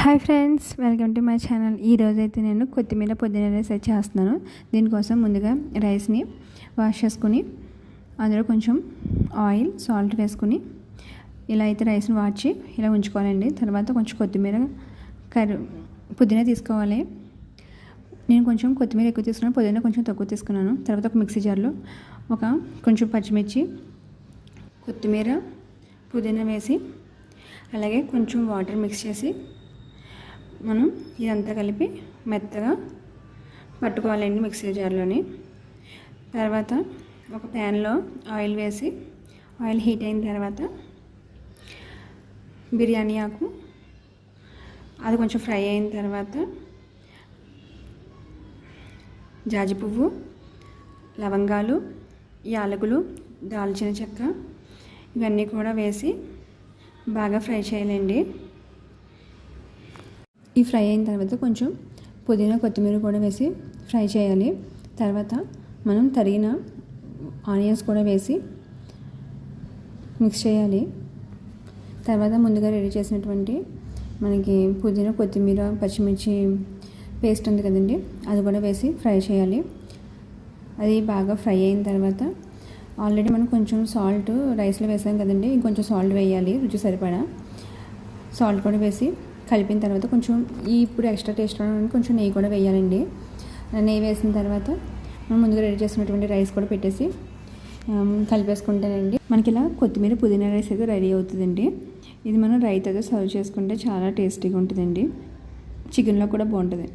Hi friends, welcome to my channel. ఈరోజైతే నేను కొత్తిమీర పుదీనా రైస్ అయితే చేస్తున్నాను. దీనికోసం ముందుగా రైస్ని వాష్ చేసుకుని అందులో కొంచెం ఆయిల్, సాల్ట్ వేసుకుని ఇలా అయితే రైస్ని వాడ్చి ఇలా ఉంచుకోవాలండి. తర్వాత కొంచెం కొత్తిమీర, పుదీనా తీసుకోవాలి. నేను కొంచెం కొత్తిమీర ఎక్కువ తీసుకున్నాను, పుదీనా కొంచెం తక్కువ తీసుకున్నాను. తర్వాత ఒక మిక్సీ జార్లో కొంచెం పచ్చిమిర్చి, కొత్తిమీర, పుదీనా వేసి అలాగే కొంచెం వాటర్ మిక్స్ చేసి మనం ఇదంతా కలిపి మెత్తగా పట్టుకోవాలండి మిక్సీ జార్లోని. తర్వాత ఒక ప్యాన్లో ఆయిల్ వేసి ఆయిల్ హీట్ అయిన తర్వాత బిర్యానీ ఆకు అది కొంచెం ఫ్రై అయిన తర్వాత జాజి పువ్వు, లవంగాలు, యాలకులు, దాల్చిన చెక్క ఇవన్నీ కూడా వేసి బాగా ఫ్రై చేయాలండి. ఈ ఫ్రై అయిన తర్వాత కొంచెం పుదీనా, కొత్తిమీర కూడా వేసి ఫ్రై చేయాలి. తర్వాత మనం తరిగిన ఆనియన్స్ కూడా వేసి మిక్స్ చేయాలి. తర్వాత ముందుగా రెడీ చేసినటువంటి మనకి పుదీనా, కొత్తిమీర, పచ్చిమిర్చి పేస్ట్ ఉంది కదండి, అది కూడా వేసి ఫ్రై చేయాలి. అది బాగా ఫ్రై అయిన తర్వాత ఆల్రెడీ మనం కొంచెం సాల్ట్ రైస్లో వేసాం కదండి, ఇంకొంచెం సాల్ట్ వేయాలి, రుచి సరిపడా సాల్ట్ కూడా వేసి కలిపిన తర్వాత కొంచెం ఇప్పుడు ఎక్స్ట్రా టేస్ట్ రావడానికి కొంచెం నెయ్యి కూడా వేయాలండి. నెయ్యి వేసిన తర్వాత మనం ముందుగా రెడీ చేసినటువంటి రైస్ కూడా పెట్టేసి కలిపేసుకుంటానండి. మనకి ఇలా కొత్తిమీర పుదీనా రైస్ అయితే రెడీ అవుతుందండి. ఇది మనం రైతాతో సర్వ్ చేసుకుంటే చాలా టేస్టీగా ఉంటుందండి. చికెన్లో కూడా బాగుంటుంది.